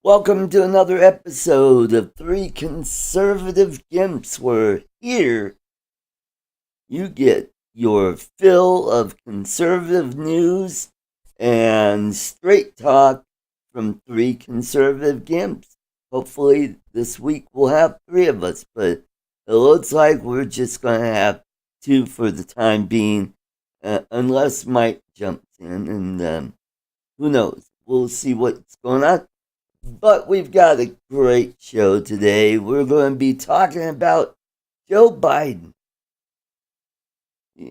Welcome to another episode of Three Conservative Gimps, where here you get your fill of conservative news and straight talk from three conservative gimps. Hopefully, this week we'll have three of us, but it looks like we're just going to have two for the time being, unless Mike jumps in, and who knows? We'll see what's going on. But we've got a great show today. We're going to be talking about Joe Biden.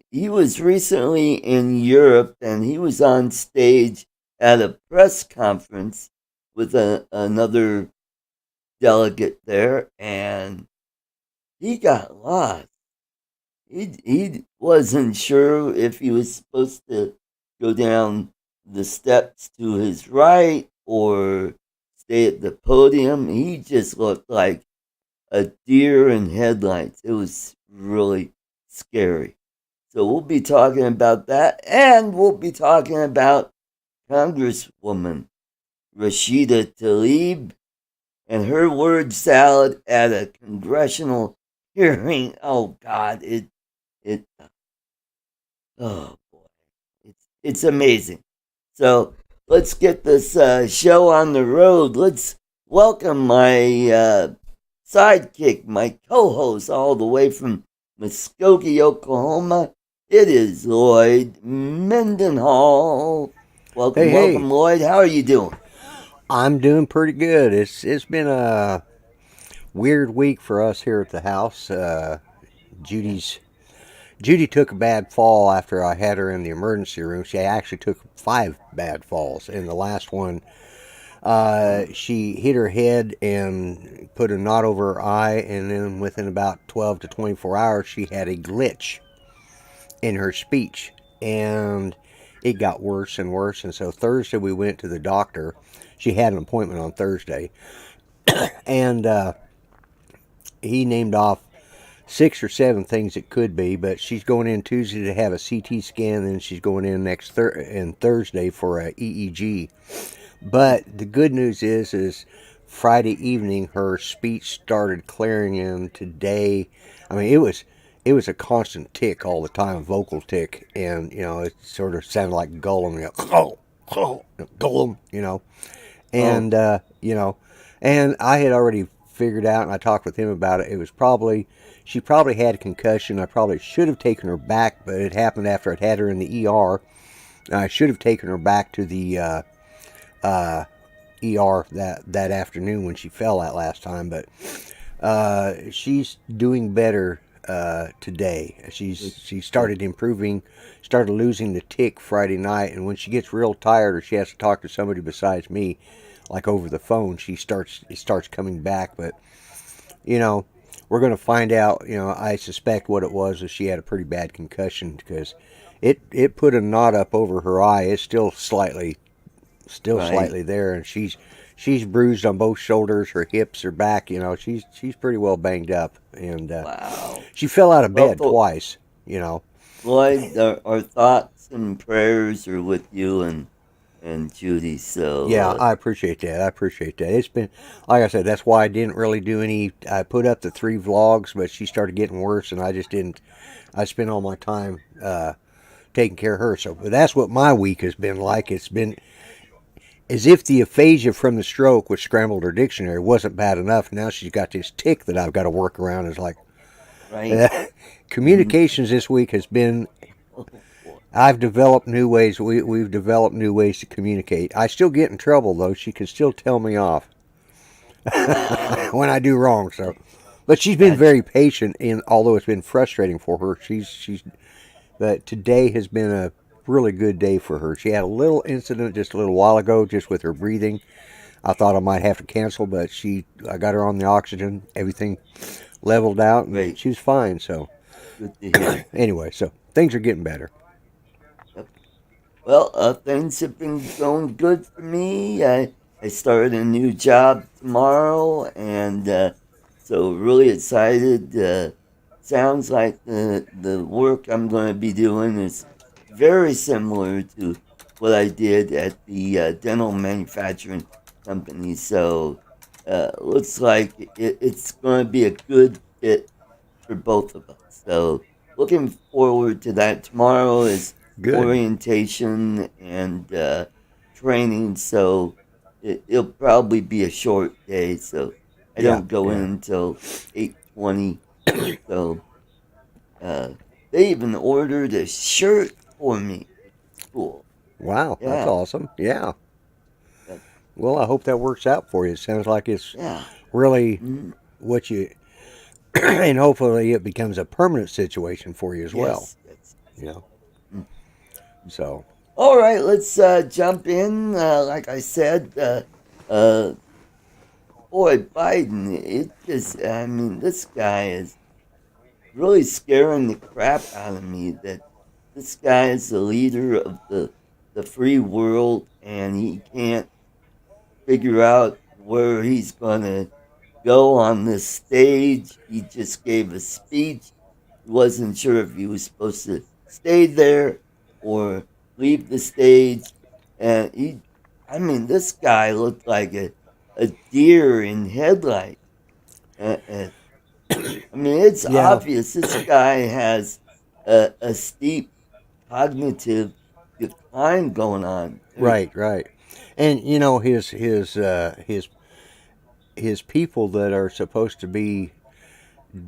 He was recently in Europe and he was on stage at a press conference with another delegate there, and he got lost. He wasn't sure if he was supposed to go down the steps to his right or stay at the podium. He just looked like a deer in headlights. It was really scary. So we'll be talking about that, and we'll be talking about Congresswoman Rashida Tlaib and her word salad at a congressional hearing. Oh God, it oh boy, it's amazing. So let's get this show on the road. Let's welcome my sidekick, my co-host, all the way from Muskogee, Oklahoma. It is Lloyd Mendenhall. Welcome, Hey, welcome, hey, Lloyd. How are you doing? I'm doing pretty good. It's been a weird week for us here at the house. Yeah. Judy's Judy took a bad fall after I had her in the emergency room. She actually took 5 bad falls. In the last one, Oh, she hit her head and put a knot over her eye, and then within about 12 to 24 hours, she had a glitch in her speech, and it got worse and worse. And so Thursday we went to the doctor. She had an appointment on Thursday, and he named off 6 or 7 things it could be. But she's going in Tuesday to have a CT scan, and then she's going in Thursday for a EEG. But the good news is Friday evening her speech started clearing, and today, I mean, it was a constant tick all the time, vocal tick, and it sort of sounded like Gollum, Gollum, oh, and and I had already figured out, and I talked with him about it. It was probably She probably had a concussion. I probably should have taken her back, but it happened after I'd had her in the ER. I should have taken her back to the uh, ER that afternoon when she fell that last time, but she's doing better today. She good. started improving, started losing the tick Friday night, and when she gets real tired or she has to talk to somebody besides me, like over the phone, it starts coming back. But you know, we're going to find out. I suspect what it was is she had a pretty bad concussion because it put a knot up over her eye. It's still Right. slightly there, and she's bruised on both shoulders, her hips, her back. She's pretty well banged up, and Wow. she fell out of Well, bed twice. You know, Lloyd, our thoughts and prayers are with you and Judy. So, yeah, I appreciate that. I appreciate that. It's been, like I said, that's why I didn't really do any. I put up the 3 vlogs, but she started getting worse, and I just didn't. I spent all my time taking care of her. So, but that's what my week has been like. It's been as if the aphasia from the stroke, which scrambled her dictionary, wasn't bad enough. Now she's got this tick that I've got to work around. It's like right. communications this week has been. Oh boy. I've developed new ways. We've developed new ways to communicate. I still get in trouble though. She can still tell me off Wow. when I do wrong. So, but she's been Gotcha. very patient. And although it's been frustrating for her, she's. But today has been a really good day for her. She had a little incident just a little while ago, just with her breathing. I thought I might have to cancel, but I got her on the oxygen. Everything leveled out, and Great. she was fine. So Good to hear. anyway, so things are getting better. Yep. Well, things have been going good for me. I started a new job tomorrow, and so really excited. Sounds like the work I'm going to be doing is very similar to what I did at the dental manufacturing company. So looks like it's going to be a good fit for both of us. So looking forward to that. Tomorrow is Good. orientation and training, so it'll probably be a short day. So I Yeah, don't go in yeah. until 8:20. So uh, they even ordered a shirt for me, which is cool. Wow, that's Yeah, awesome. Yeah. that, Well, I hope that works out for you. It sounds like it's yeah. really Mm, what you, and hopefully it becomes a permanent situation for you as well. yes, yes. You know. Mm. So. All right, let's jump in. Like I said, uh, boy, Biden, I mean, this guy is really scaring the crap out of me that this guy is the leader of the free world and he can't figure out where he's going to go on this stage. He just gave a speech. He wasn't sure if he was supposed to stay there or leave the stage. And I mean, this guy looked like a deer in headlights. Uh, I mean, it's Yeah. obvious this guy has a steep cognitive decline going on, too. Right. Right. And you know his people that are supposed to be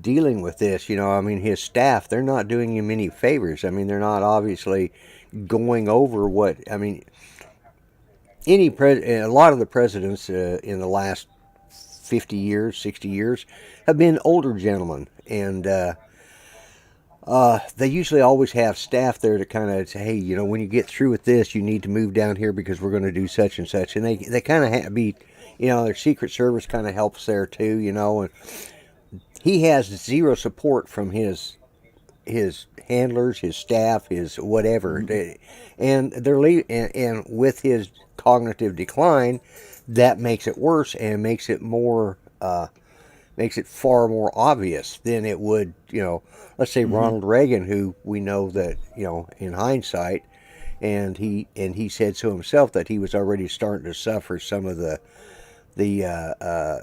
dealing with this. You know, I mean, his staff, they're not doing him any favors. I mean, they're not obviously going over what. I mean, a lot of the presidents in the last 50 years, 60 years have been older gentlemen, and they usually always have staff there to kind of say, hey, you know, when you get through with this, you need to move down here because we're going to do such and such. And they kind of be, you know, their Secret Service kind of helps there too, you know. And he has zero support from his handlers, his staff, his whatever. Mhm. And and with his cognitive decline, that makes it worse and makes it more. Makes it far more obvious than it would, you know, let's say Mhm. Ronald Reagan, who we know that, you know, in hindsight, and he said so himself that he was already starting to suffer some of the uh, uh,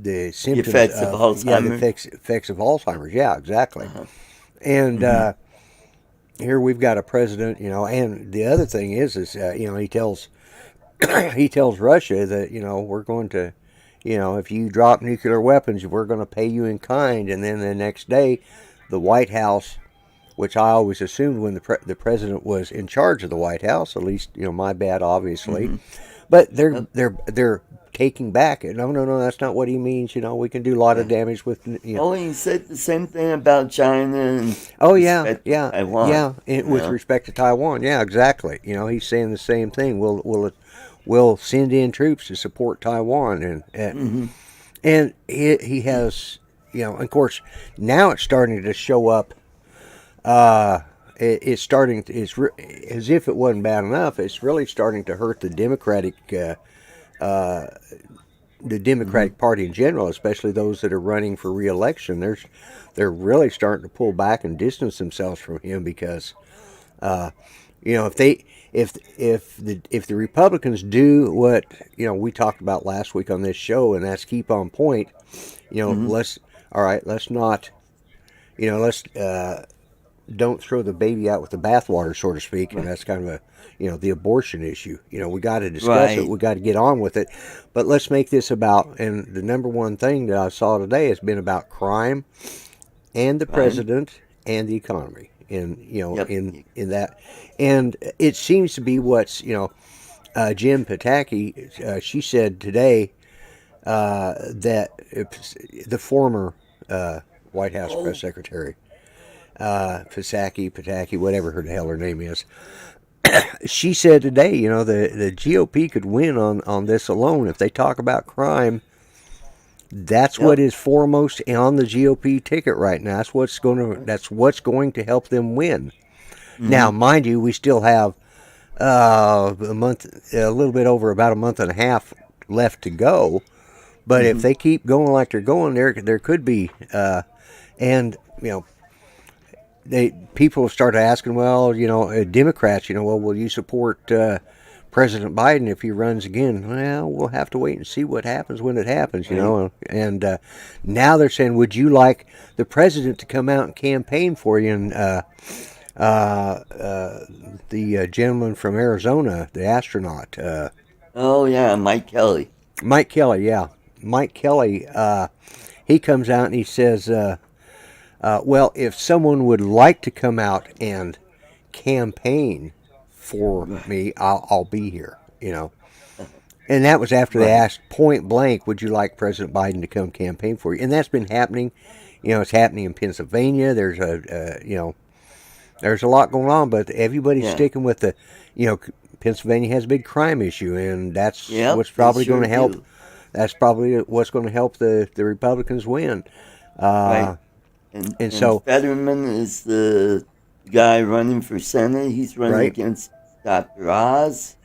the The symptoms effects of of the Alzheimer's. effects of Alzheimer's. Yeah, exactly. Uh-huh. And Mhm. here we've got a president, you know, and the other thing is you know, he tells he tells Russia that, you know, we're going to, you know, if you drop nuclear weapons, we're going to pay you in kind. And then the next day, the White House, which I always assumed when the president was in charge of the White House, at least, you know, my bad, obviously, Mhm. but Yep. they're taking back. No, no, no, that's not what he means. You know, we can do a lot of Yeah. damage with, you know. Oh, he said the same thing about China and Oh yeah, respect to yeah, Taiwan. yeah. With You respect to Taiwan, yeah, exactly. You know, he's saying the same thing. We'll send in troops to support Taiwan, know. and he has, you know, of course, now it's starting to show up. It's starting. As if it wasn't bad enough. It's really starting to hurt the Hmm. Democratic Party in general, especially those that are running for re-election. They're really starting to pull back and distance themselves from him because you know, if the Republicans do what, you know, we talked about last week on this show, and that's keep on point. You know, Hmm. let's not, you know, let's don't throw the baby out with the bathwater, so to speak. And Right. that's kind of a, you know, the abortion issue. You know, we got to discuss it. Right. We got to get on with it. But let's make this about. And the number one thing that I saw today has been about crime and the Crime. president and the economy. In, you know, Yep. in that, and it seems to be what's, you know, Jim Pataki, she said today that the former White House press Oh. secretary, Pataki, whatever the hell her name is, she said today, you know, the GOP could win on this alone. If they talk about crime, that's what Yep. is foremost on the GOP ticket right now. Right. That's what's going to help them win. Now, Hmm. mind you, we still have a little bit over about a month and a half left to go. But if Hmm. they keep going like they're going, there could be, and you know, people start asking, well, you know, Democrats, you know, well, will you support President Biden, if he runs again, well, we'll have to wait and see what happens when it happens, you know. And now they're saying, would you like the president to come out and campaign for you? And the gentleman from Arizona, the astronaut. Oh, yeah, Mike Kelly. Mike Kelly, yeah. Mike Kelly, he comes out and he says, well, if someone would like to come out and campaign for me, I'll be here, you know. And that was after they asked point blank, would you like President Biden to come campaign for you? And that's been happening. You know, it's happening in Pennsylvania. There's there's a lot going on, but everybody's sticking with the, you know, Pennsylvania has a big crime issue, and that's what's probably going to help. Do. That's probably what's going to help the Republicans win. Right. And so Fetterman is the guy running for Senate. He's running against Dr. Oz.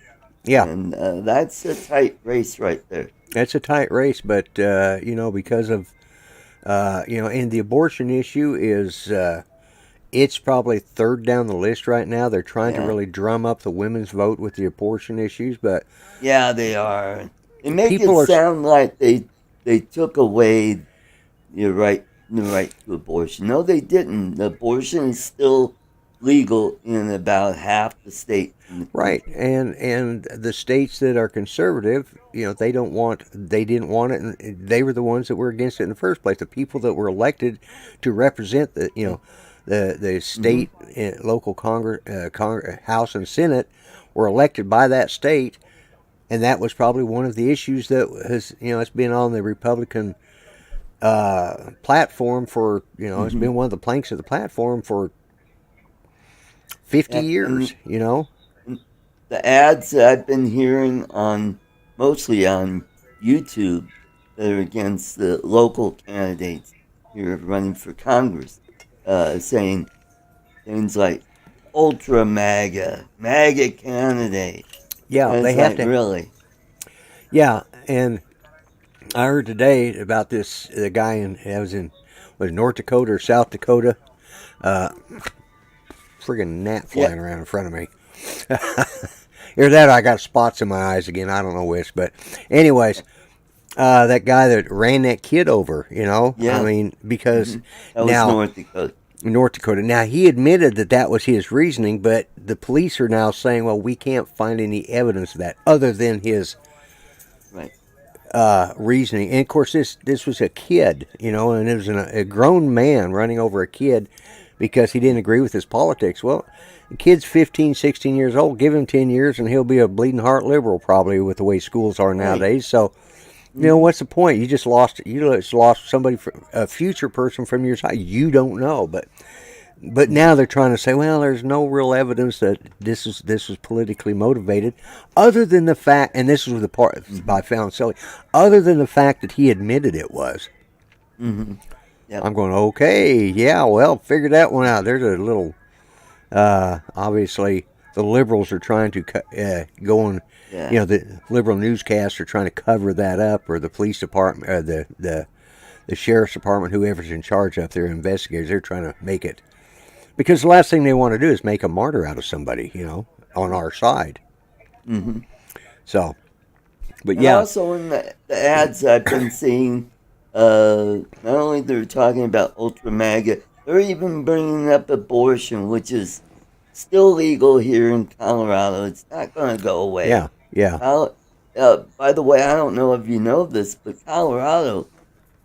Yeah. And that's a tight race right there. That's a tight race, but, you know, because of, you know, and the abortion issue is, it's probably third down the list right now. They're trying to really drum up the women's vote with the abortion issues, but... Yeah, they are. They make it sound like they took away the right to abortion. No, they didn't. Abortion is still legal in about half the states. Right, and the states that are conservative, you know, they didn't want it, and they were the ones that were against it in the first place. The people that were elected to represent the, you know, the state local Congress, House and Senate were elected by that state, and that was probably one of the issues that has, you know, it's been on the Republican platform for, you know, it's been one of the planks of the platform for 50 years, you know. The ads that I've been hearing mostly on YouTube that are against the local candidates here running for Congress, saying things like ultra MAGA candidate. Yeah, they have to. Really? Yeah, and I heard today about the guy was North Dakota or South Dakota. Friggin' gnat flying around in front of me. Either that or I got spots in my eyes again. I don't know which. But anyways, that guy that ran that kid over, you know. Yeah. I mean, because that was North Dakota. North Dakota. Now, he admitted that was his reasoning, but the police are now saying, well, we can't find any evidence of that other than his reasoning. And, of course, this was a kid, you know, and it was a grown man running over a kid because he didn't agree with his politics. Well, the kid's 15, 16 years old. Give him 10 years, and he'll be a bleeding heart liberal probably with the way schools are nowadays. So, you know, what's the point? You just lost somebody, a future person from your side. You don't know, but now they're trying to say, well, there's no real evidence that this was politically motivated, other than the fact, and this was the part I found silly, other than the fact that he admitted it was. Yep. I'm going, okay, yeah, well, figure that one out. There's a little, obviously, the liberals are trying to go on. Yeah. You know, the liberal newscasts are trying to cover that up, or the police department, or the sheriff's department, whoever's in charge up there, investigators, they're trying to make it. Because the last thing they want to do is make a martyr out of somebody, you know, on our side. So, but and also in the ads I've been seeing, not only they're talking about ultra MAGA, they're even bringing up abortion, which is still legal here in Colorado. It's not going to go away. Yeah. By the way, I don't know if you know this, but Colorado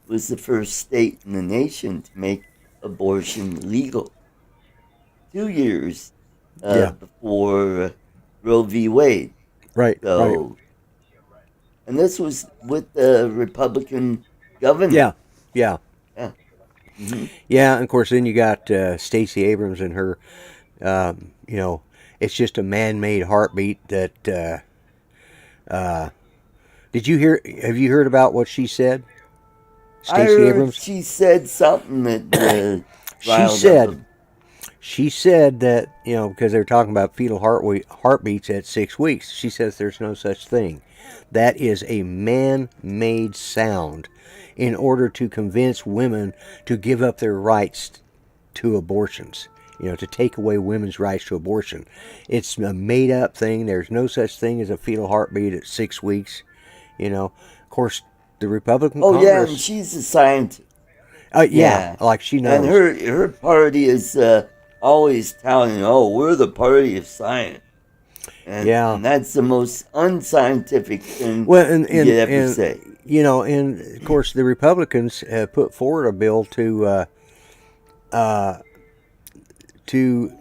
was the first state in the nation to make abortion legal. 2 years before Roe v. Wade. Right. So, and this was with the Republican governor. Yeah. Yeah, and of course, then you got Stacey Abrams and her, you know, it's just a man-made heartbeat that, have you heard about what she said? Stacey Abrams? She said something that She said that, you know, because they were talking about fetal heartbeats at 6 weeks, she says there's no such thing. That is a man-made sound in order to convince women to give up their rights to abortions. to take away women's rights to abortion. It's a made-up thing. There's no such thing as a fetal heartbeat at 6 weeks. Of course, the Republican Oh yeah, and Congress. she's a scientist. Yeah, like she And knows. her party is always touting, "Oh, we're the party of science," Yeah. and that's the most unscientific thing Well, you could ever say. and of course, the Republicans have put forward a bill to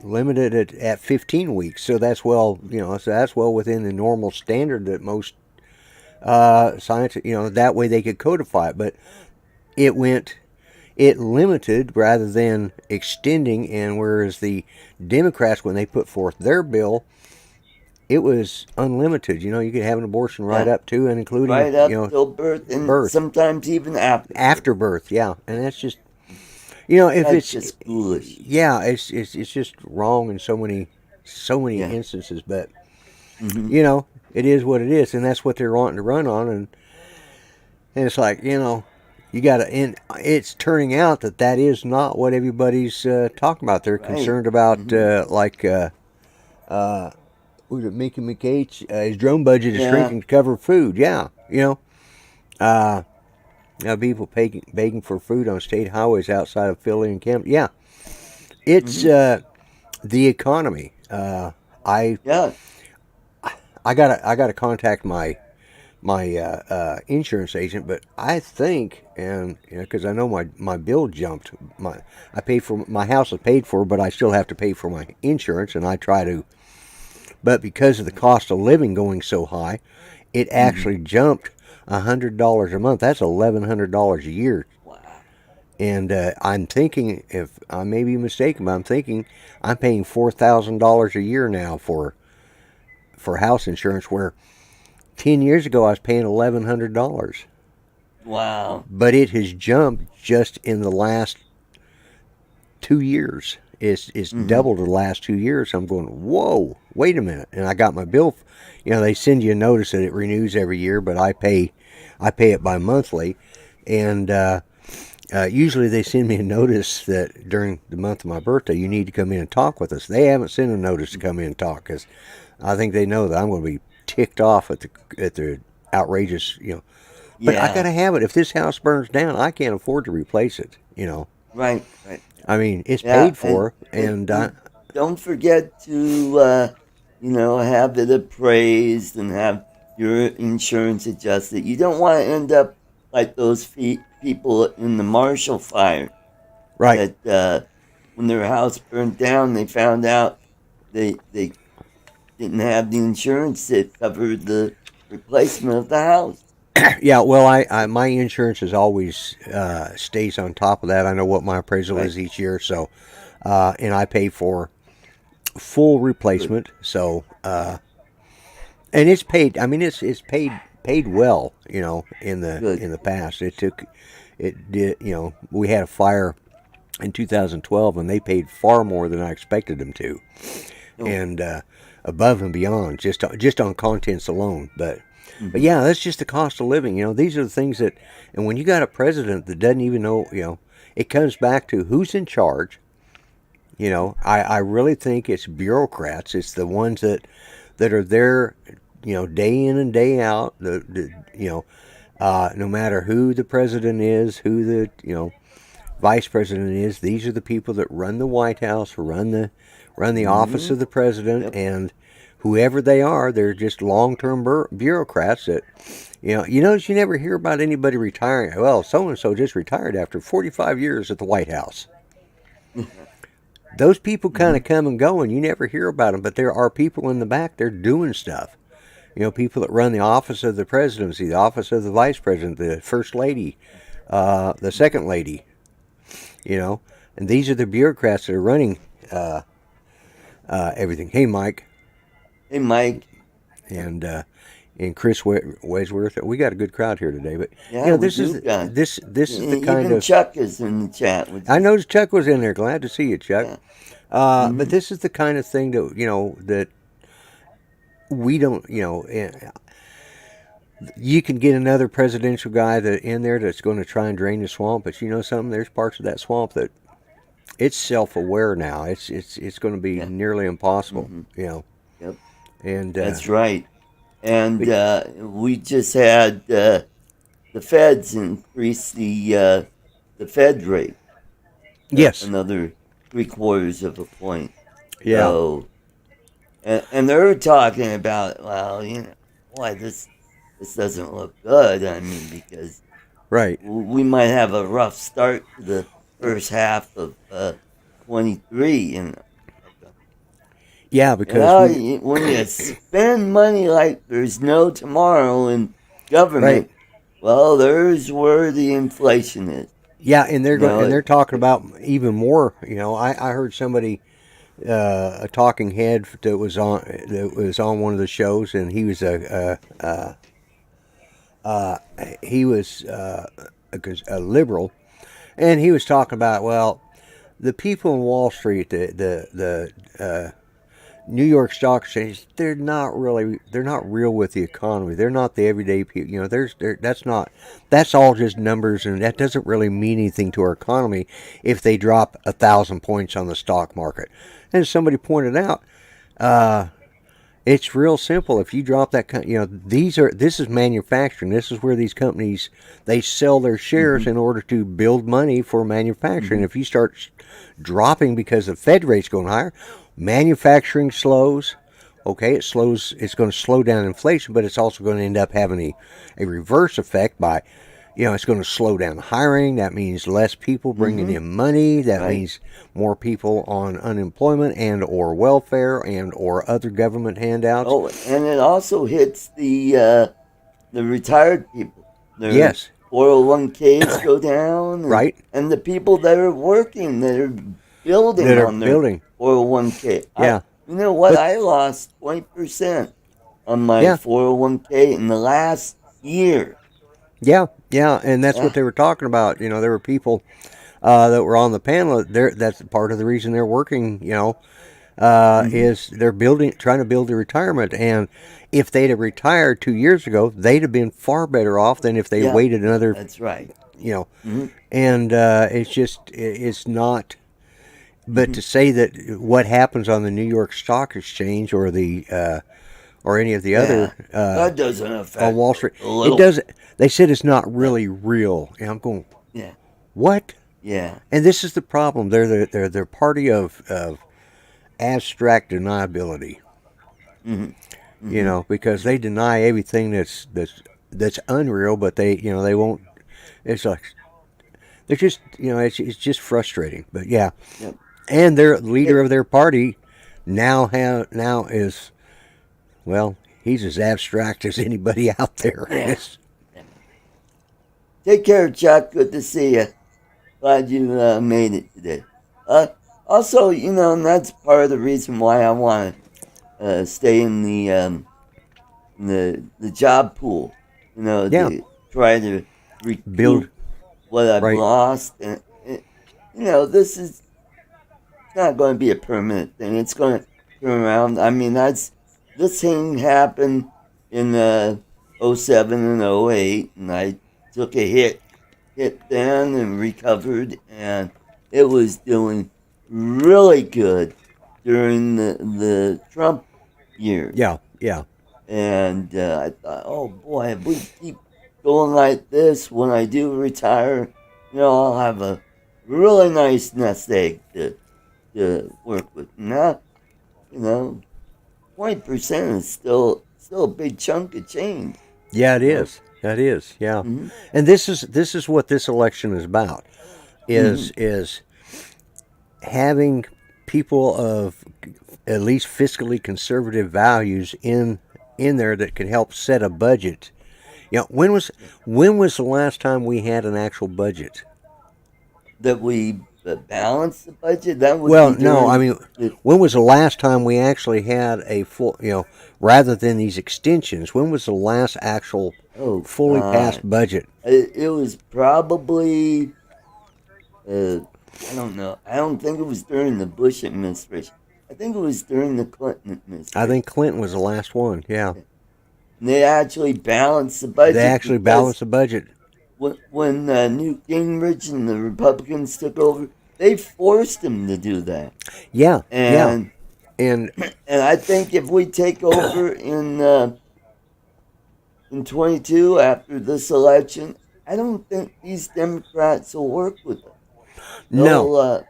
limit it at 15 weeks. So that's well within the normal standard that most science, that way they could codify it. But it limited rather than extending. And whereas the Democrats, when they put forth their bill, it was unlimited. You could have an abortion right up to and including right up till birth, and sometimes even after birth. Yeah, and that's just if that's it's just foolish. Yeah, it's just wrong in so many instances. But it is what it is, and that's what they're wanting to run on. And it's like you got to. And it's turning out that is not what everybody's talking about. They're concerned about was it Mickey McH? His drone budget is shrinking to cover food. Yeah, people begging for food on state highways outside of Philly and Kemp. Yeah, it's the economy. I gotta contact my insurance agent, but I think, and because I know my bill jumped. I paid for my house is paid for, but I still have to pay for my insurance, and I try to. But because of the cost of living going so high, it actually jumped $100 a month. That's $1,100 a year. Wow. And I'm thinking, if I may be mistaken, but I'm thinking I'm paying $4,000 a year now for house insurance, where 10 years ago I was paying $1,100. Wow. But it has jumped just in the last 2 years. It's doubled the last 2 years. I'm going, whoa, wait a minute. And I got my bill. They send you a notice that it renews every year, but I pay it bi-monthly. And usually they send me a notice that during the month of my birthday, you need to come in and talk with us. They haven't sent a notice to come in and talk, because I think they know that I'm going to be ticked off at the outrageous, But I got to have it. If this house burns down, I can't afford to replace it, Right. I mean, it's paid for, and don't forget to, have it appraised and have your insurance adjusted. You don't want to end up like those people in the Marshall Fire. right? That when their house burned down, they found out they didn't have the insurance that covered the replacement of the house. Yeah, well, I my insurance is always stays on top of that. I know what my appraisal is each year, so and I pay for full replacement. So and it's paid. I mean, it's paid well. In the past, it did. We had a fire in 2012, and they paid far more than I expected them to, and above and beyond just on contents alone, but. But yeah, that's just the cost of living. These are the things that, and when you got a president that doesn't even know, it comes back to who's in charge. I really think it's bureaucrats. It's the ones that are there, day in and day out. No matter who the president is, who the vice president is, these are the people that run the White House, run the office of the president, and whoever they are, they're just long-term bureaucrats that, you notice you never hear about anybody retiring. Well, so-and-so just retired after 45 years at the White House. Those people kind of come and go, and you never hear about them, but there are people in the back there doing stuff. People that run the office of the presidency, the office of the vice president, the first lady, the second lady, and these are the bureaucrats that are running everything. Hey, Mike. Hey, Mike. And Chris Waysworth. We got a good crowd here today, but this is the kind even of Chuck is in the chat. I noticed Chuck was in there. Glad to see you, Chuck. But this is the kind of thing that that we don't. You can get another presidential guy in there that's going to try and drain the swamp, but something. There's parts of that swamp that it's self-aware now. It's going to be Yeah. nearly impossible, Hmm. you know. Yep. And That's right. And but we just had the feds increase the Fed rate yes, another 3/4 of a point. yeah, So, and they're talking about, well, boy, this doesn't look good. I mean, because right, we might have a rough start to the first half of 23, and yeah, because we when you spend money like there's no tomorrow in right, government, well, there's where the inflation is. yeah, and they're You going know, and they're talking about even more. You know, I heard somebody a talking head that was on one of the shows, and he was he was a liberal, and he was talking about, well, the people in Wall Street, the New York Stock Exchange, they're not real with the economy. They're not the everyday people. You know, that's all just numbers, and that doesn't really mean anything to our economy if they drop 1,000 points on the stock market. And somebody pointed out, uh, it's real simple. If you drop that, you know, this is manufacturing. This is where these companies, they sell their shares hmm in order to build money for manufacturing. hmm If you start dropping because the Fed rate's going higher, manufacturing slows. Okay, it slows. It's going to slow down inflation, but it's also going to end up having a reverse effect by, you know, it's going to slow down hiring. That means less people bringing hmm in money. That right. means more people on unemployment and or welfare and or other government handouts. Oh, and it also hits the retired people. Their Yes, 401ks go down, right. and the people that are working, that are building That are on their building. 401k. Yeah, You know what? but I lost 20% on my yeah, 401k in the last year. yeah, and that's what Ah, they were talking about. You know, there were people that were on the panel. That's part of the reason they're working. You know, mm-hmm. is they're trying to build a retirement. And if they'd have retired 2 years ago, they'd have been far better off than if they Yeah, waited another, that's right. you know. Mm-hmm. And it's not. But Mm-hmm. to say that what happens on the New York Stock Exchange or any of the Yeah, other that doesn't on affect Wall Street, a it little. does. They said it's not Yeah, really real. And I'm going, yeah, what? yeah. And this is the problem. They're party of abstract deniability. Mm-hmm. You Mm-hmm. know, because they deny everything that's unreal, but they won't. It's like they're just it's just frustrating. But yeah, Yep. and their leader Hey, of their party now is, well, he's as abstract as anybody out there. yeah. Take care, Chuck. Good to see you. Glad you made it today. Uh, Also, and that's part of the reason why I want to stay in the job pool. Yeah, To try to build recoup what I've right. lost, and this is not going to be a permanent thing. It's going to turn around. I mean, this thing happened in '07 and '08, and I took a hit then and recovered, and it was doing really good during the Trump years. Yeah, yeah, And I thought, oh boy, if we keep going like this, when I do retire, I'll have a really nice nest egg to work with. Now, 20% is still a big chunk of change. yeah. It You know. is. That is. Yeah. Mm-hmm. And this is what this election is about. Mm-hmm. Is having people of at least fiscally conservative values in there that can help set a budget. You know, Yeah. when was the last time we had an actual budget? That we balance the budget. That would be Well, no, I during mean, the when was the last time we actually had a full, rather than these extensions, when was the last actual oh fully god, passed budget? it was probably uh, I don't know. I don't think it was during the Bush administration. I think it was during the Clinton I think administration. Clinton was the last one. Yeah. And they actually balanced the They budget actually because balanced the budget. when Newt Gingrich and the Republicans took over, they forced him to do that. Yeah, yeah. And And and I think if we take over in 22 after this election, I don't think these Democrats will work with us. no,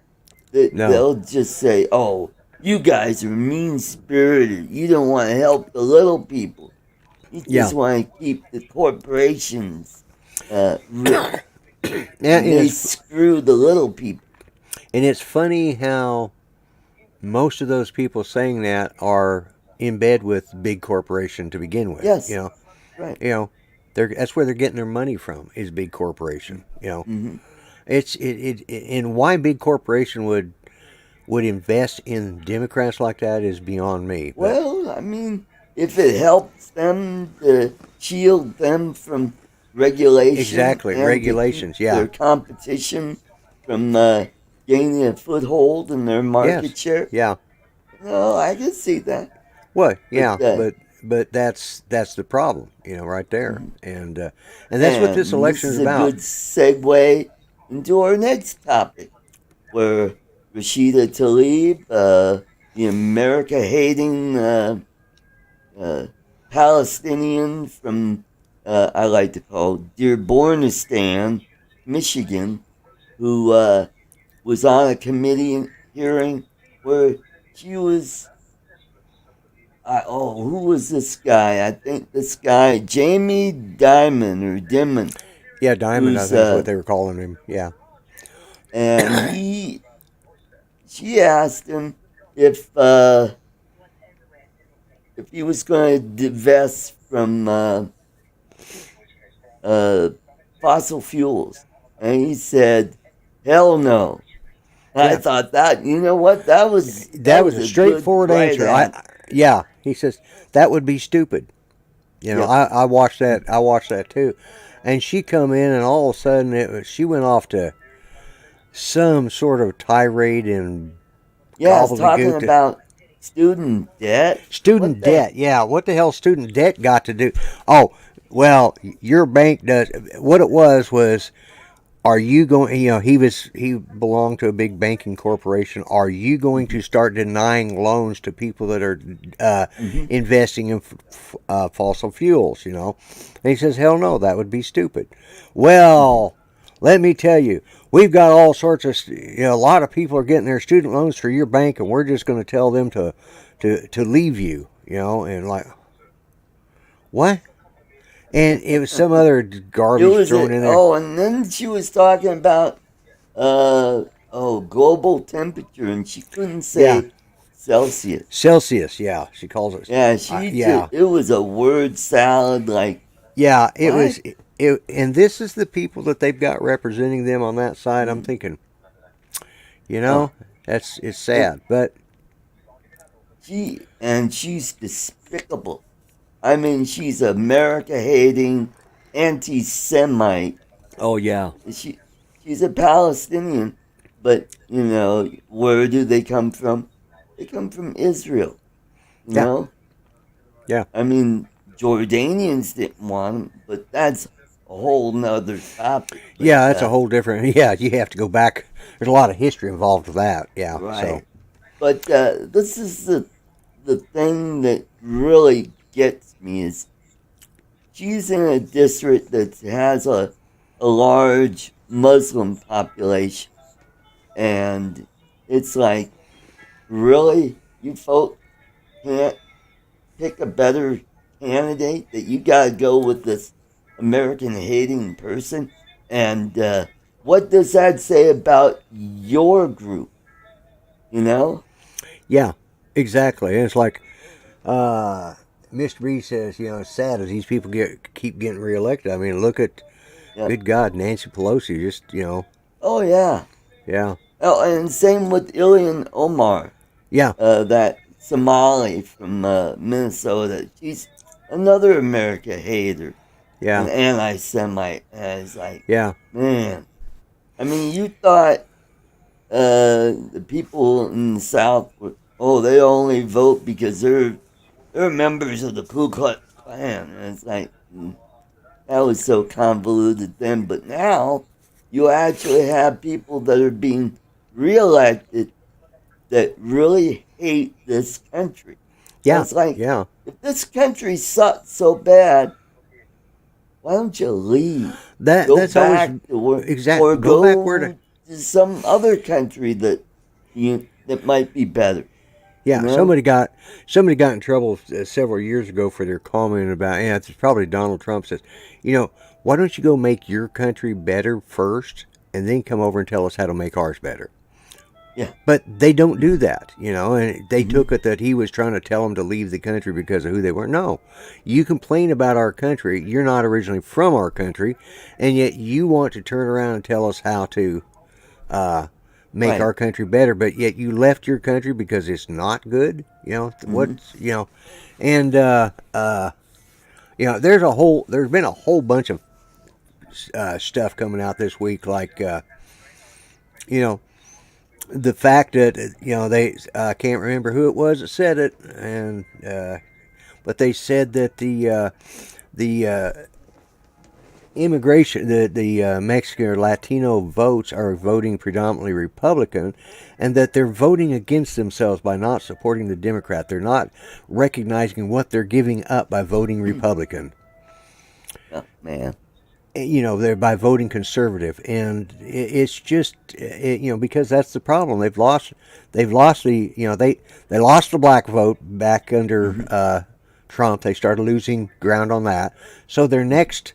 They'll no. they'll just say, "Oh, you guys are mean spirited. You don't want to help the little people. You Yeah. just want to keep the corporations rich, Yeah, and they screw the little people." and it's funny how most of those people saying that are in bed with big corporation to begin with. Yes, right. You know, that's where they're getting their money from is big corporation. Mm-hmm. And why big corporation would invest in Democrats like that is beyond me. But Well, I mean, if it helps them to shield them from regulation exactly, and to keep regulations. Yeah. their competition from gaining a foothold in their Yes. market share, Yeah. no, I can see that. What? But Yeah. But that's the problem. Right there. mhm. And that's what this And this election is is a about. good segue into our next topic, where Rashida Tlaib, the America hating uh, Palestinian from, I like to call Dearbornistan, Michigan, who was on a committee hearing where she was. Who was this guy? I think this guy, Jamie Dimon or Dimon, Yeah, Diamond, I who's, think is what they were calling him. Yeah. and she asked him if uh, if he was going to divest from uh, fossil fuels. And he said, hell no. I Yeah. thought that, you know what, that That was was a a good straightforward right answer. answer. Yeah, he says that would be stupid. Yep. I watched that. I watched that too, and she come in, and all of a sudden she went off to some sort of tirade and Yeah, it's talking gobbledygook. about student debt. What Student the? debt. Yeah, what the hell student debt got to do? Oh, well, your bank does. What it was are you going? He belonged to a big banking corporation. Are you going to start denying loans to people that are Mm-hmm. investing in fossil fuels? And he says, hell no, that would be stupid. Well, let me tell you, we've got all sorts of. A lot of people are getting their student loans through your bank, and we're just going to tell them to leave you. And like what? And it was some other It garbage was thrown in there. and then she was talking about global temperature, and she couldn't Yeah. say Celsius. Celsius, yeah, she calls it. Yeah, Yeah, it was a word salad. Like yeah, it what? was. And this is the people that they've got representing them on that side. I'm Mm. thinking, Oh, it's and sad, but she's despicable. I mean, she's America hating, anti Semite. oh yeah, She's a Palestinian, but where do they come from? They come from Israel. You yeah, know, yeah, I mean, Jordanians didn't want them, but that's a whole nother topic. But yeah. That's a whole different. Yeah, you have to go back. There's a lot of history involved with that. Yeah, so right, but this is the thing that really gets me is she's in a district that has a large Muslim population, and it's like, really, you folks can't pick a better candidate, that you got to go with this American hating person? And what does that say about your group? You know? yeah, exactly. And it's like Mr. B says, it's sad as these people keep getting reelected. I mean, look at Yep. good God, Nancy Pelosi. Just Oh, yeah. yeah, Oh, and same with Ilhan Omar, yeah, that Somali from Minnesota. She's another America hater, an yeah, anti Semite. And it's like, yeah. man, I mean, you thought the people in the South were, oh, they only vote because they're members of the Ku Klux Klan. And it's like, that was so convoluted then. But now you actually have people that are being reelected that really hate this country. Yeah, it's like, yeah. if this country sucks so bad, why don't you leave? Go That's always back to where, or exact. Go back where go to some other country that might be better. You Yeah, know? somebody got in trouble several years ago for their comment about. Yeah, it's probably Donald Trump says, why don't you go make your country better first, and then come over and tell us how to make ours better. Yeah. But they don't do that, and they Mm-hmm. took it that he was trying to tell them to leave the country because of who they were. No, you complain about our country. You're not originally from our country, and yet you want to turn around and tell us how to make Right. our country better. But yet you left your country because it's not good. Mm-hmm. And there's been a whole bunch of stuff coming out this week, like the fact that they can't remember who it was that said it, and but they said that the immigration, the Mexican or Latino votes are voting predominantly Republican, and that they're voting against themselves by not supporting the Democrat. They're not recognizing what they're giving up by voting Republican. Oh, man. They're by voting conservative, and it's just because that's the problem. They've lost the they lost the black vote back under Trump. They started losing ground on that. So their next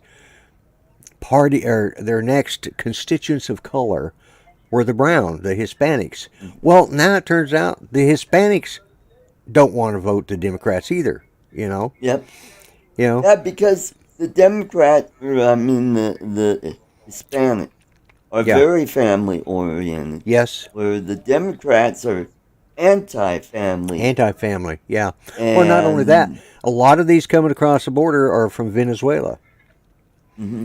party, or their next constituents of color, were the brown, the Hispanics. Well, now it turns out the Hispanics don't want to vote the Democrats either. Yep. Yeah, Yeah, because the Democrat, the Hispanic, are very family oriented. Yes. Where the Democrats are anti-family. Anti-family, yeah. Well, not only that, a lot of these coming across the border are from Venezuela. Mm-hmm.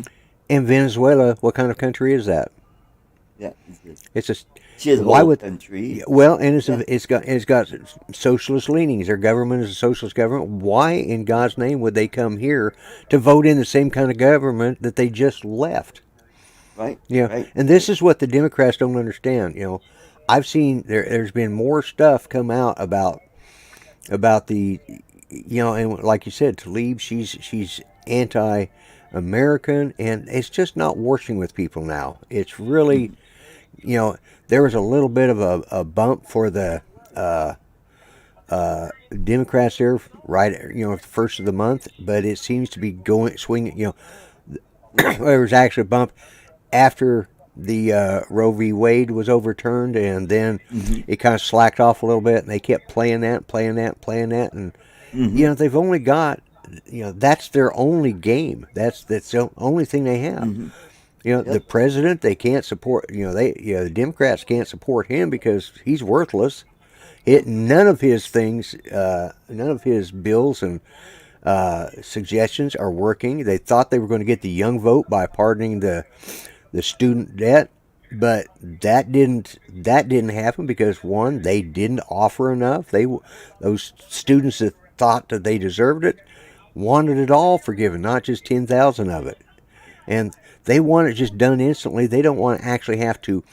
And Venezuela, what kind of country is that? Yeah, it's a SheHulk country. Well, and it's got socialist leanings. Their government is a socialist government. Why in God's name would they come here to vote in the same kind of government that they just left? Right. Yeah, right. And this is what the Democrats don't understand. I've seen there's been more stuff come out about the, and like you said, Tlaib, she's anti-American, and it's just not working with people now. It's really, there was a little bit of a bump for the Democrats there, right? The first of the month, but it seems to be swinging. There was actually a bump after the Roe v. Wade was overturned, and then it kind of slacked off a little bit, and they kept playing that, and they've only got, that's their only game. That's the only thing they have. The president, they can't support. The Democrats can't support him because he's worthless. None of his things, none of his bills and suggestions are working. They thought they were going to get the young vote by pardoning the student debt, but that didn't happen because, one, they didn't offer enough. Those students that thought that they deserved it wanted it all forgiven, not just 10,000 of it, and they want it just done instantly. They don't want to actually have to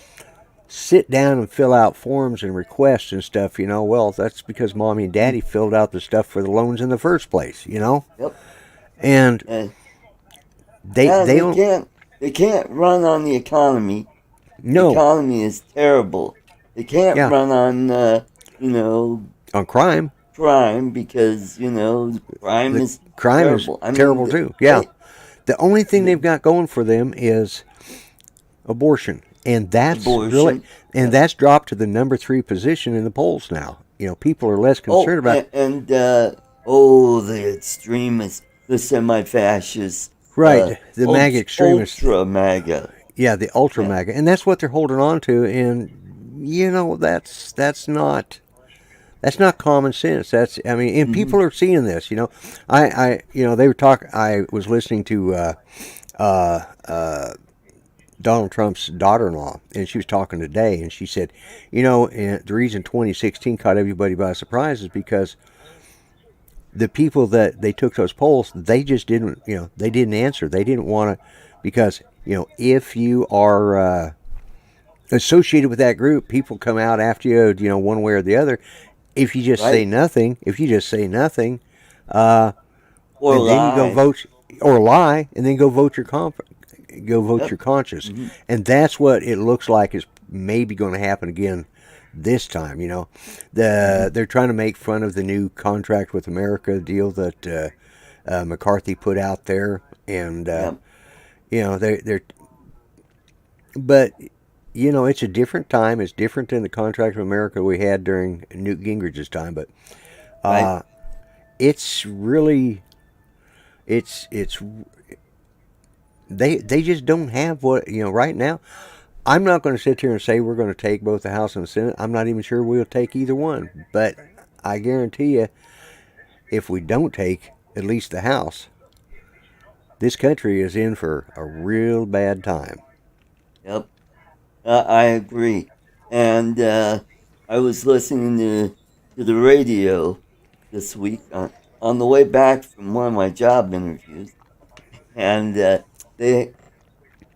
sit down and fill out forms and requests and stuff. Well, that's because mommy and daddy filled out the stuff for the loans in the first place. Yep. And they can't run on the economy. No. The economy is terrible. They can't run on, on crime. Crime, because, crime is terrible. Terrible too. Yeah. The only thing they've got going for them is abortion. And that's that's dropped to the number 3 position in the polls now. People are less concerned about the extremists, the semi-fascists. Right, the MAGA extremists. Ultra MAGA. Yeah, the ultra MAGA. And that's what they're holding on to, and that's not common sense. And people are seeing this. They were talking. I was listening to Donald Trump's daughter-in-law, and she was talking today, and she said, and the reason 2016 caught everybody by surprise is because the people that they took those polls, they just didn't, they didn't answer. They didn't want to, because, if you are associated with that group, people come out after you, one way or the other. If you just say right? nothing, uh, Or and then you go lie. vote or lie, and then go vote go vote Yep. your conscience, Hmm. and that's what it looks like is maybe going to happen again this time. Hmm. They're trying to make fun of the new contract with America deal that McCarthy put out there, and Yep. they're but it's a different time. It's different than the contract of America we had during Newt Gingrich's time, but Right. uh, it's really it's they just don't have what right now. I'm not going to sit here and say we're going to take both the House and the Senate. I'm not even sure we'll take either one, but I guarantee you, if we don't take at least the House, this country is in for a real bad time. Yep. I agree. And I was listening to the radio this week on the way back from one of my job interviews, and they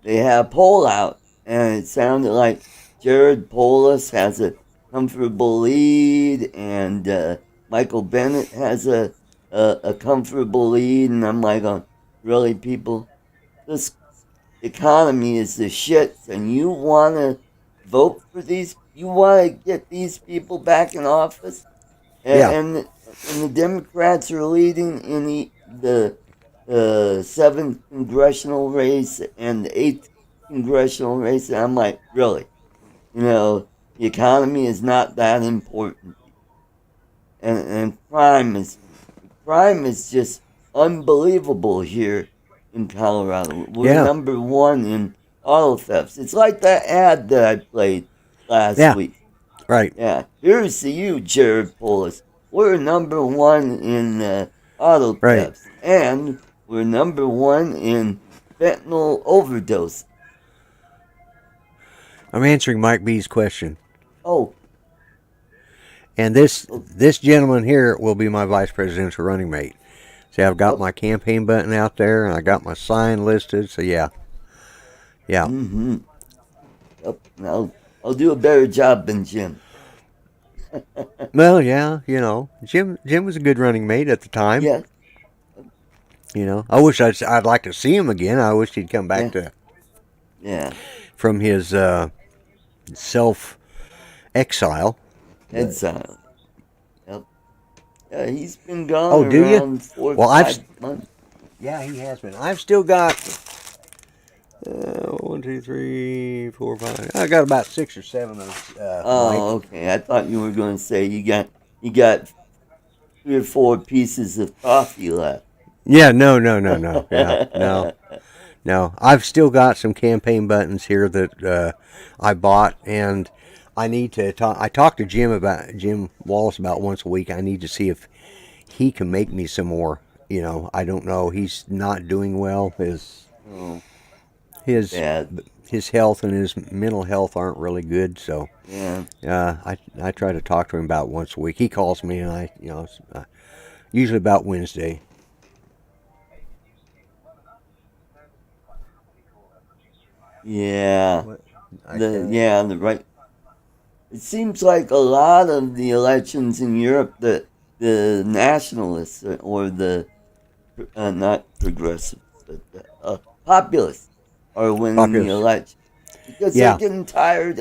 they had a poll out, and it sounded like Jared Polis has a comfortable lead, and Michael Bennett has a comfortable lead, and I'm like, really, people, this economy is the shits, and you want to vote for these? You want to get these people back in office? Yeah, And the Democrats are leading in the seventh congressional race and the eighth congressional race. And I'm like, really? The economy is not that important, and crime is just unbelievable here in Colorado. We're yeah, number one in auto thefts. It's like that ad that I played last yeah. week. Right, Yeah, here's to you, Jared Polis. We're number one in auto right. thefts, and we're number one in fentanyl overdose. I'm answering Mike B's question, Oh, and this oh, this gentleman here will be my vice presidential running mate. See, I've got oh. my campaign button out there, and I got my sign listed. So yeah, yeah. Mm-hmm. Yep. I'll do a better job than Jim. Well, yeah, Jim was a good running mate at the time. Yeah, I wish I'd like to see him again. I wish he'd come back yeah, to yeah. from his self exile. But Exile. Yep. Yeah, he's been gone oh, do you? around four or Well, five months. yeah, he has been. I've still got 1, 2, 3, 4, 5. I got about 6 or 7 of Mike. Oh, okay. I thought you were going to say you got 3 or 4 pieces of coffee left. Yeah, no, no, no, no. Yeah, no, no. I've still got some campaign buttons here that I bought, and I need to talk. I talk to Jim Wallace about once a week. I need to see if he can make me some more. I don't know. He's not doing well. Oh, His bad. his health and his mental health aren't really good. So Yeah. I try to talk to him about once a week. He calls me, and usually about Wednesday. Yeah. What? The right. It seems like a lot of the elections in Europe, the nationalists or the not progressives, but populists are winning the Populous. election because they're Yeah. getting tired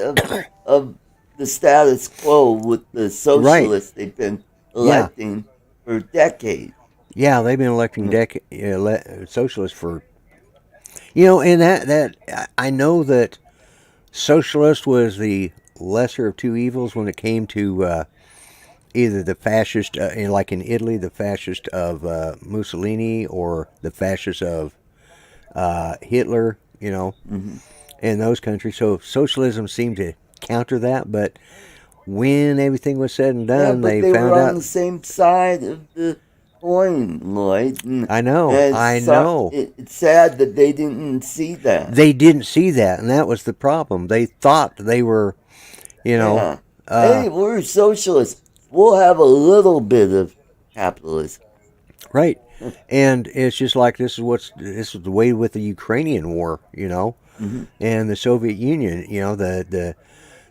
of the status quo with the Right. socialists they've been Yeah. electing for decades. Yeah. They've been electing socialists for and that I know that socialist was the lesser of two evils when it came to either the fascist, like in Italy, the fascist of Mussolini, or the fascist of Hitler. Hmm. In those countries. So socialism seemed to counter that, but when everything was said and Yeah, done, but they they were found on out. the same side of the coin, Lloyd, I and know, I know. it's sad that they didn't see that. They didn't see that, and that was the problem. They thought they were, you know, Yeah. uh, Hey, we're socialists. We'll have a little bit of capitalism. right. And it's just like this is the way with the Ukrainian war. Mm-hmm. and the Soviet Union.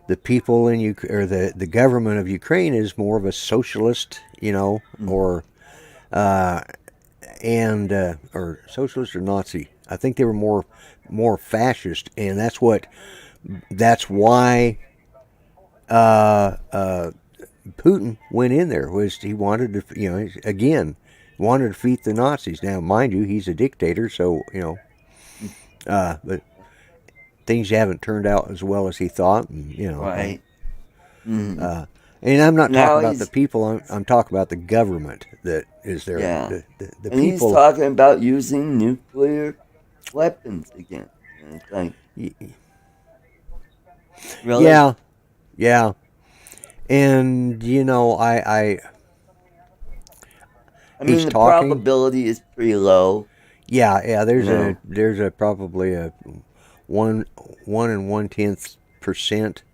The people in or the government of Ukraine is more of a socialist, Mm-hmm. or or socialist or Nazi. I think they were more fascist, and that's why Putin went in there. Was he wanted to, again, wanted to defeat the Nazis. Now, mind you, he's a dictator, so but things haven't turned out as well as he thought, and Right. Mm-hmm. and I'm not talking Now about the he's people. I'm talking about the government that is there. yeah, The and he's people. talking about using nuclear weapons again. And it's like, really? Yeah, yeah, and I mean, he's the talking. probability is pretty low. Yeah. You know. There's a probably a one and 1/10%.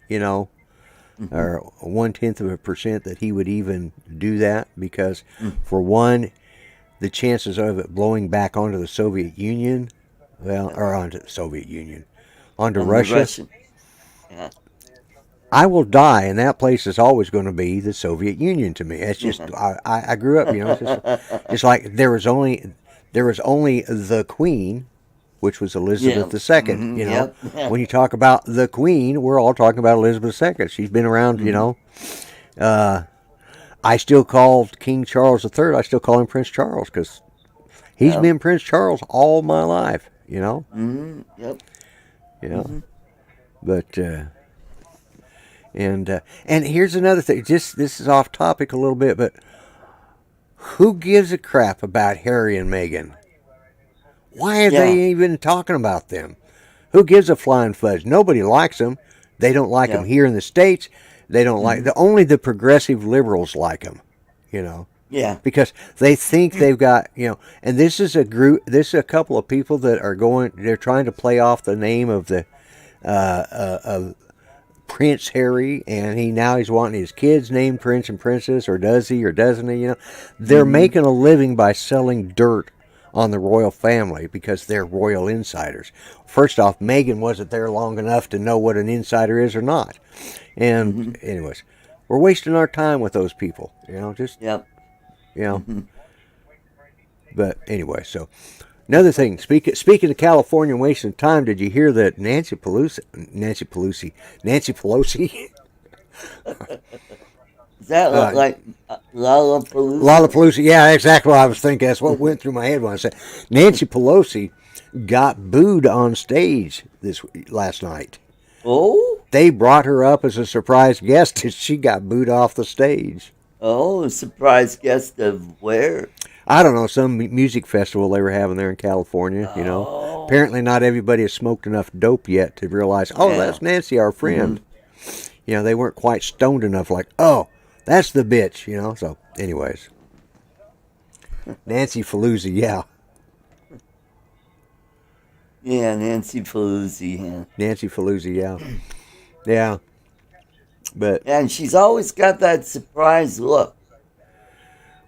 Mm-hmm. Or 1/10% that he would even do that, because Mm-hmm. for one, the chances of it blowing back onto the Soviet Union, well, Yep. or onto the Soviet Union, onto On the Russia, Russian. Yeah. I will die, and that place is always going to be the Soviet Union to me. It's just Yeah. I grew up, just like there was only the Queen, which was Yeah. Elizabeth II. Mm-hmm. Yep. When you talk about the Queen, we're all talking about Elizabeth II. She's been around, Mm-hmm. Uh, I still call King Charles III. I still call him Prince Charles, because he's Yep. been Prince Charles all my life. Mm-hmm. Yep. You know. Mm-hmm. But and here's another thing. Just this is off topic a little bit, but who gives a crap about Harry and Meghan? Why are they Yeah. even talking about them? Who gives a flying fudge? Nobody likes them. They don't like them Yep. here in the States. They don't like Mm-hmm. only the progressive liberals like them. You know, Yeah. because they think they've got, and this is a group. This is a couple of people that are going. They're trying to play off the name of the of Prince Harry, and he's wanting his kids named Prince and Princess, or does he, or doesn't he? They're Mm-hmm. making a living by selling dirt on the royal family because they're royal insiders. First off, Meghan wasn't there long enough to know what an insider is or not. Mm-hmm. And anyways, we're wasting our time with those people. Just Yep. you know. Mm-hmm. But anyway, so another thing. Speaking of California and wasting time, did you hear that Nancy Pelosi, Is that uh, like Lollapalooza? Lollapalooza? Yeah, exactly what I was thinking. That's what went through my head when I said Nancy Pelosi got booed on stage this last night. Oh? They brought her up as a surprise guest, and she got booed off the stage. Oh, a surprise guest of where? I don't know, some music festival they were having there in California. Oh. Apparently, not everybody has smoked enough dope yet to realize, oh, Yeah. that's Nancy, our Mm-hmm. friend. They weren't quite stoned enough, like, oh, that's the bitch. So, anyways, Nancy Pelosi, yeah. Yeah, Nancy Pelosi. Yeah. Nancy Pelosi, yeah. Yeah. But, And she's always got that surprise look.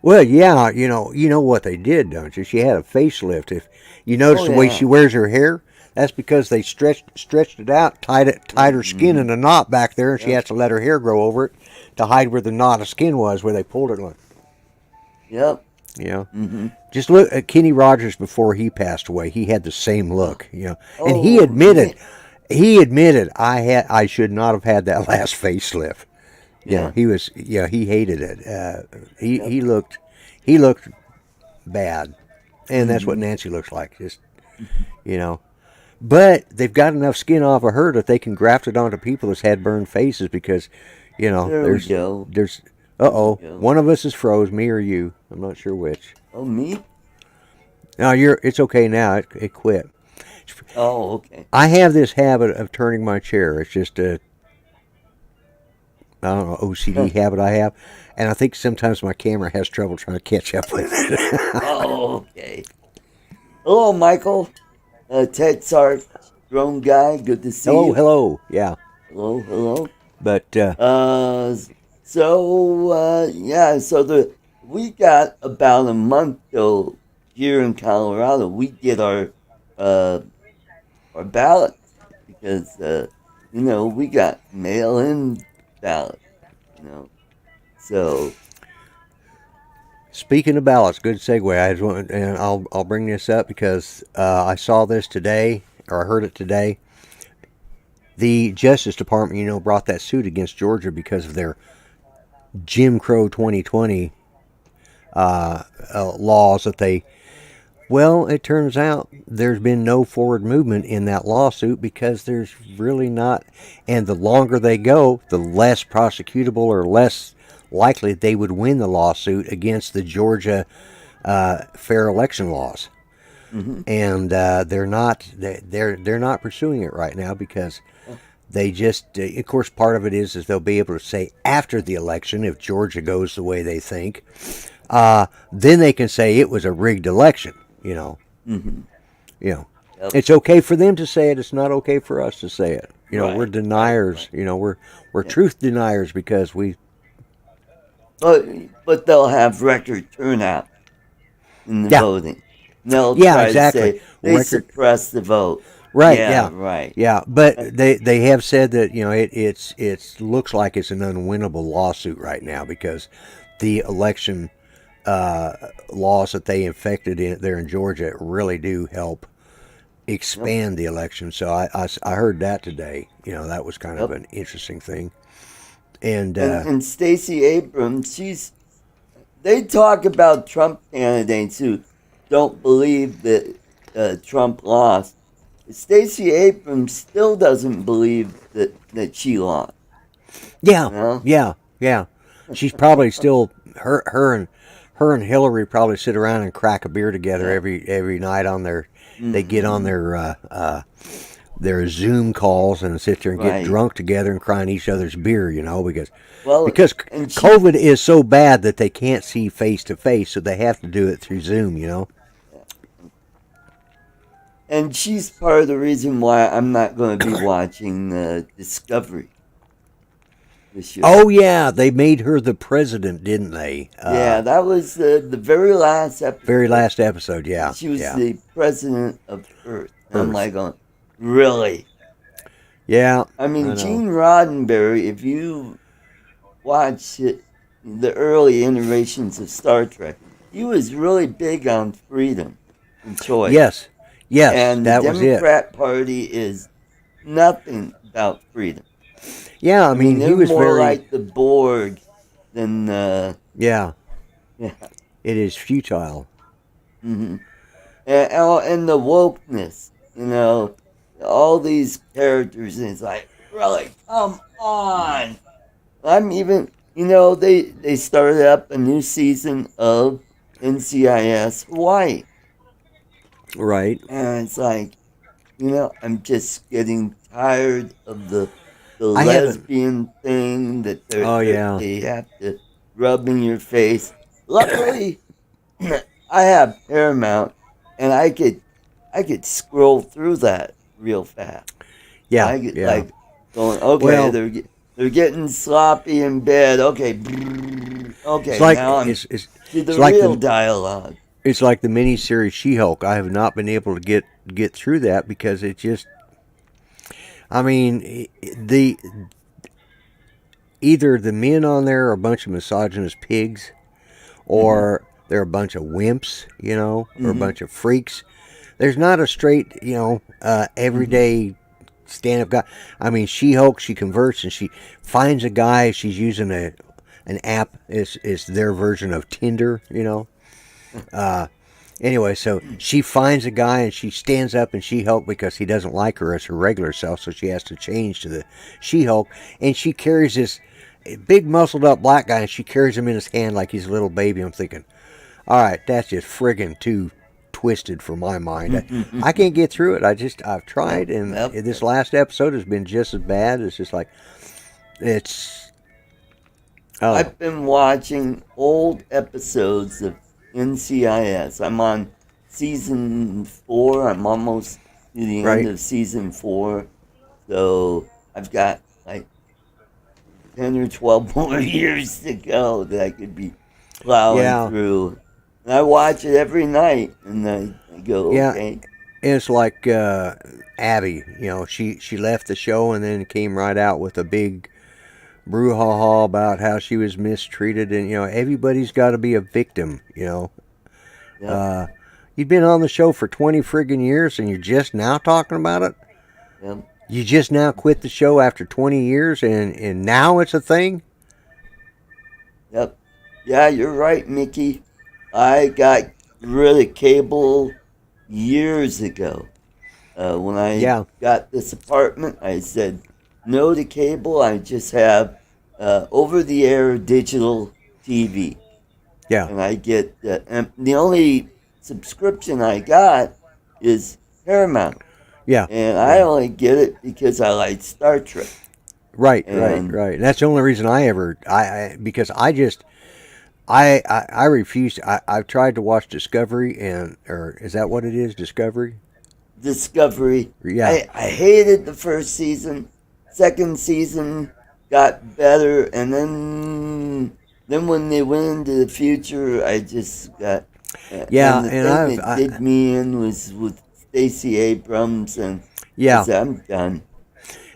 well, yeah, you know what they did, don't you? She had a facelift. If you notice Oh, the way she yeah. wears her hair, that's because they stretched it out, tied her skin Mm-hmm. in a knot back there, and she Yep. has to let her hair grow over it to hide where the knot of skin was, where they pulled it. Yep. You know, Mm-hmm. just look at Kenny Rogers before he passed away. He had the same look. And he Oh, admitted, I should not have had that last facelift. yeah. He hated it. He Yep. he looked he looked bad, and that's what Mm-hmm. Nancy looks like. Just you know, but they've got enough skin off of her that they can graft it onto people that's had burned faces, because There we go. there's There we uh-oh, go. one of us is froze, me or you. I'm not sure which. Oh, me? No, it's okay now. It quit. Oh, okay. I have this habit of turning my chair. It's just a, I don't know, OCD habit I have, and I think sometimes my camera has trouble trying to catch up with it. Oh, okay. Hello, Michael. Ted's our drone guy. Good to see Hello, you. hello. Yeah, Hello, hello. but Uh, yeah. So we got about a month till here in Colorado. We get uh our ballot. because we got mail-in ballots. So Speaking of ballots, good segue. And I'll bring this up because I saw this today, or I heard it today. The Justice Department, brought that suit against Georgia because of their Jim Crow 2020 laws that they. Well, it turns out there's been no forward movement in that lawsuit because there's really not. And the longer they go, the less prosecutable or less likely they would win the lawsuit against the Georgia fair election laws. mm-hmm. And they're not pursuing it right now because they just, of course, part of it is they'll be able to say after the election if Georgia goes the way they think, then they can say it was a rigged election. Mm-hmm. Yep. Yep. It's okay for them to say it. It's not okay for us to say it. Right, we're deniers. right. We're truth deniers because we. But they'll have record turnout in the voting. And they'll try exactly. to say they suppress the vote. Right. Right. Yeah, but they have said that it looks like it's an unwinnable lawsuit right now because the election laws that they infected there in Georgia really do help expand the election. So I heard that today. That was kind of an interesting thing. And Stacey Abrams, they talk about Trump candidates who don't believe that Trump lost. Stacey Abrams still doesn't believe that she lost. Yeah. She's probably still her and Hillary probably sit around and crack a beer together every night on their. Mm-hmm. They get on their Zoom calls and sit there and get drunk together and cry in each other's beer, because COVID is so bad that they can't see face to face, so they have to do it through Zoom, And she's part of the reason why I'm not going to be watching Discovery this year. Oh yeah, they made her the president, didn't they? Yeah, that was the very last episode. Very last episode, yeah. She was the president of Earth. I'm like going, really? Yeah. I mean, Gene Roddenberry, if you watch the early iterations of Star Trek, he was really big on freedom and choice. Yes, and that the was it. Democrat Party is nothing about freedom. Yeah, I mean he was more very like the Borg than. Yeah. It is futile. Mm-hmm. And the wokeness, all these characters, and it's like, really, come on. I'm even, they started up a new season of NCIS Hawaii. Right. And it's like, I'm just getting tired of the lesbian thing that they have to rub in your face. Luckily, I have Paramount, and I could scroll through that real fast. Yeah, I get like going, okay, they're getting sloppy in bed. Okay, now I'm to the real dialogue. It's like the miniseries She-Hulk. I have not been able to get through that because it just. I mean, either the men on there are a bunch of misogynist pigs, or they're a bunch of wimps, or a bunch of freaks. There's not a straight, everyday stand-up guy. I mean, She-Hulk, she converts and she finds a guy. She's using an app. It's their version of Tinder, Anyway, so she finds a guy and she stands up and She-Hulk because he doesn't like her as her regular self, so she has to change to the She-Hulk. And she carries this big muscled up black guy and she carries him in his hand like he's a little baby. I'm thinking, all right, that's just friggin' too twisted for my mind. I can't get through it. I've tried, and this last episode has been just as bad. It's just like, I've been watching old episodes of NCIS. I'm on season 4. I'm almost to the end of season 4. So I've got like 10 or 12 more years to go that I could be plowing through. And I watch it every night, and I go, okay. it's like Abby. She left the show and then came right out with a big brouhaha about how she was mistreated, and everybody's got to be a victim. Yep. Uh, you've been on the show for 20 friggin' years, and you're just now talking about it. Yep. You just now quit the show after 20 years, and now it's a thing. Yep. Yeah, you're right, Mickey. I got rid of cable years ago. When I Yeah, got this apartment, I said no to cable. I just have over the air digital TV. yeah, And I get and the only subscription I got is Paramount. yeah, And I yeah. only get it because I like Star Trek. Right, right, And right. That's the only reason I ever because I just I refuse. I've tried to watch Discovery, and or is that what it is? Discovery. Discovery, Yeah, I hated the first season. Second season got better, and then when they went into the future, I just got yeah, and the and thing that did me in was with Stacey Abrams, and I yeah, said I'm done.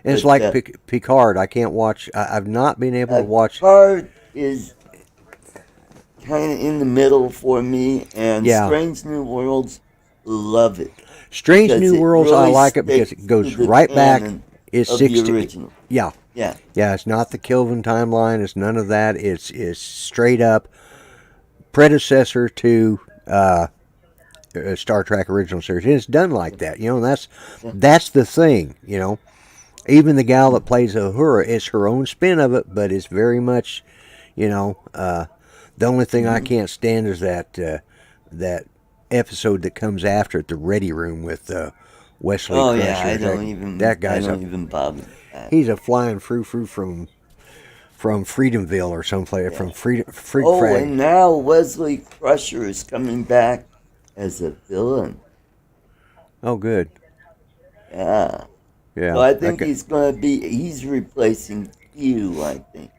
and it's But like Picard. I can't watch. I've not been able to watch. Picard is kind of in the middle for me, and Yeah, Strange New Worlds love it Strange because New it Worlds. I really like it because it sticks to goes the right back. canon It's of the 60. original. Yeah, Yeah. yeah. It's not the Kelvin timeline. It's none of that. It's straight up predecessor to Star Trek original series. And it's done like that. And Yeah. that's the thing. Even the gal that plays Uhura, it's her own spin of it, but it's very much, the only thing I Mm-hmm. can't stand is that episode that comes after it, the Ready Room with Wesley Oh yeah, Crusher. That I guy's don't even bother with that. he's a flying frou-frou from Freedomville or someplace Yeah. from Freedom Freak Oh, Frag. and now Wesley Crusher is coming back as a villain. Oh, good. Yeah. So Yeah. I think Okay. he's replacing Q, I think.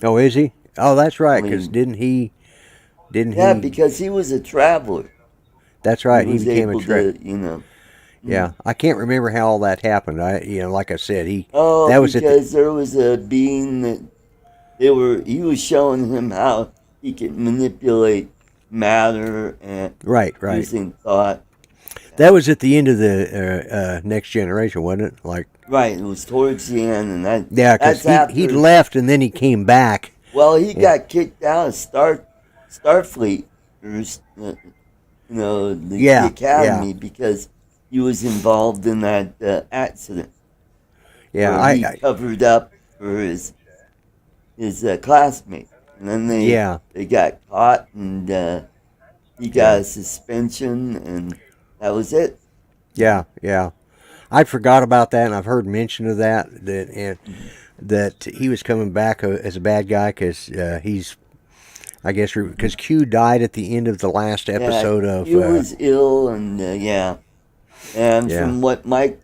Oh, is he? Oh, that's right. Because Only didn't he? Didn't yeah, he? because he was a traveler. That's He right. He was became a able trick. to, Yeah, I can't remember how all that happened. Like I said, oh, that was at the because there was a being that he was showing him how he could manipulate matter and right, right. using thought. Yeah. That was at the end of the Next Generation, wasn't it? Like, Right, it was towards the end, and yeah, because that's he after. left and then he came back. Well, he Yeah, got kicked out of Starfleet, or the yeah, yeah, academy because he was involved in that accident yeah. where he covered up for his classmate, and then Yeah, they got caught, and he got yeah, a suspension, and that was it. yeah, yeah. I forgot about that, and I've heard mention of Mhm. that he was coming back as a bad guy because he's, I guess, because Q died at the end of the last Yeah, episode of, he was ill, and yeah, and yeah, from what Mike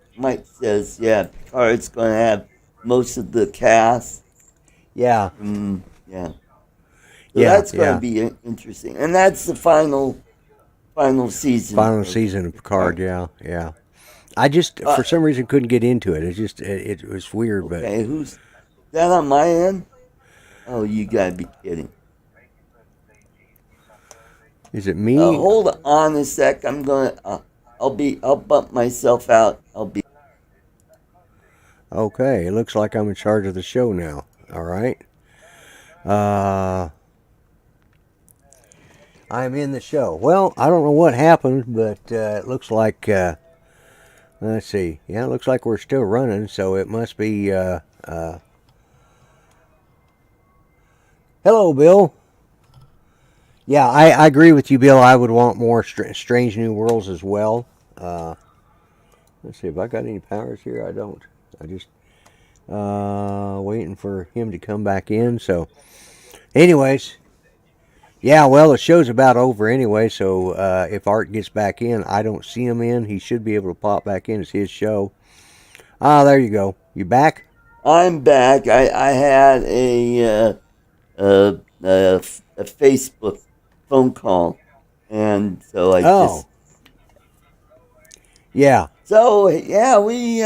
says, yeah, Picard's going to have most of the cast. yeah, Yeah, so yeah, that's going to yeah. be interesting, and that's the final season Final of season of Picard. Picard. Yeah, yeah. I just, Uh, for some reason, couldn't get into it. It was weird, but okay, who's that on my end? Oh, you gotta be kidding! is it me? Hold on a sec. I'll bump myself out. I'll be. Okay, it looks like I'm in charge of the show now. All right. Uh, I'm in the show. Well, I don't know what happened, but it looks like, let's see. Yeah, it looks like we're still running, so it must be, hello, Bill. Yeah, I agree with you, Bill. I would want more Strange New Worlds as well. Uh, let's see if I got any powers here. I don't. I just waiting for him to come back in. So, anyways, yeah. Well, the show's about over anyway. So if Art gets back in, I don't see him in. He should be able to pop back in. It's his show. Ah, there you go. You back? I'm back. I had a Facebook phone call, and so I Oh, just Yeah. So yeah, we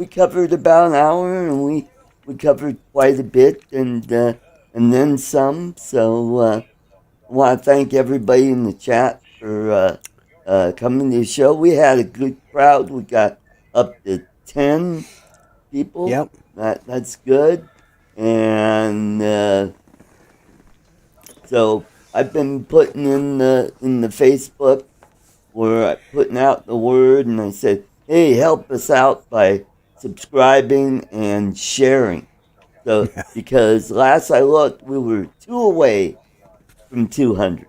covered about an hour, and we covered quite a bit, and then some. So I want to thank everybody in the chat for coming to the show. We had a good crowd. We got up to 10 people. Yep. That's good, and so I've been putting in the Facebook where I'm putting out the word, and I said, "Hey, help us out by subscribing and sharing." So because last I looked, we were 2 away from 200.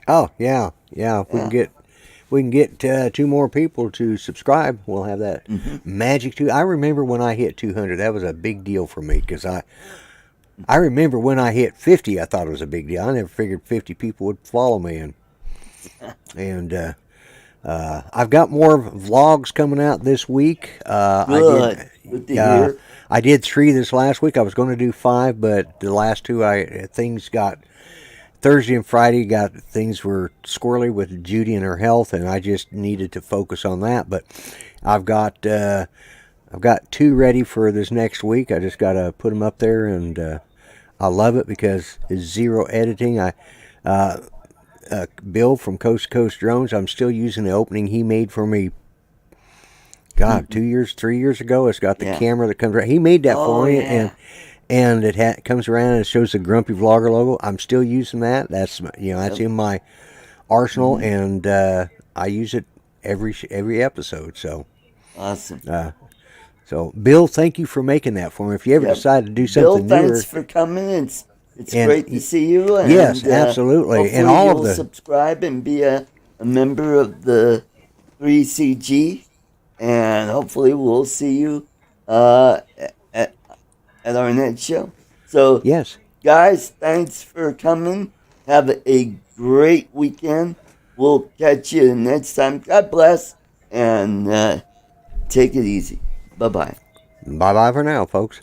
Oh yeah, yeah. If Yeah. we can get 2 more people to subscribe, we'll have that magic too. I remember when I hit 200, that was a big deal for me because I remember when I hit 50, I thought it was a big deal. I never figured 50 people would follow me, and I've got more vlogs coming out this week. Good. Good to hear. I did 3 this last week. I was going to do 5, but the last 2, things got Thursday and Friday things were squirrely with Judy and her health, and I just needed to focus on that. But I've got 2 ready for this next week. I just got to put them up there, and I love it because it's zero editing. Bill from Coast to Coast Drones, I'm still using the opening he made for me. God, 2 years, 3 years ago. It's got the camera that comes around. He made that for me, and it comes around and it shows the Grumpy Vlogger logo. I'm still using that. That's that's in my arsenal, and I use it every episode. So awesome. So Bill, thank you for making that for me. If you ever decide to do something Bill, newer, thanks for coming. It's great to see you. And, yes, absolutely. And all you'll subscribe and be a member of the 3CG, and hopefully we'll see you at our next show. So, yes, guys, thanks for coming. Have a great weekend. We'll catch you next time. God bless, and take it easy. Bye-bye. Bye-bye for now, folks.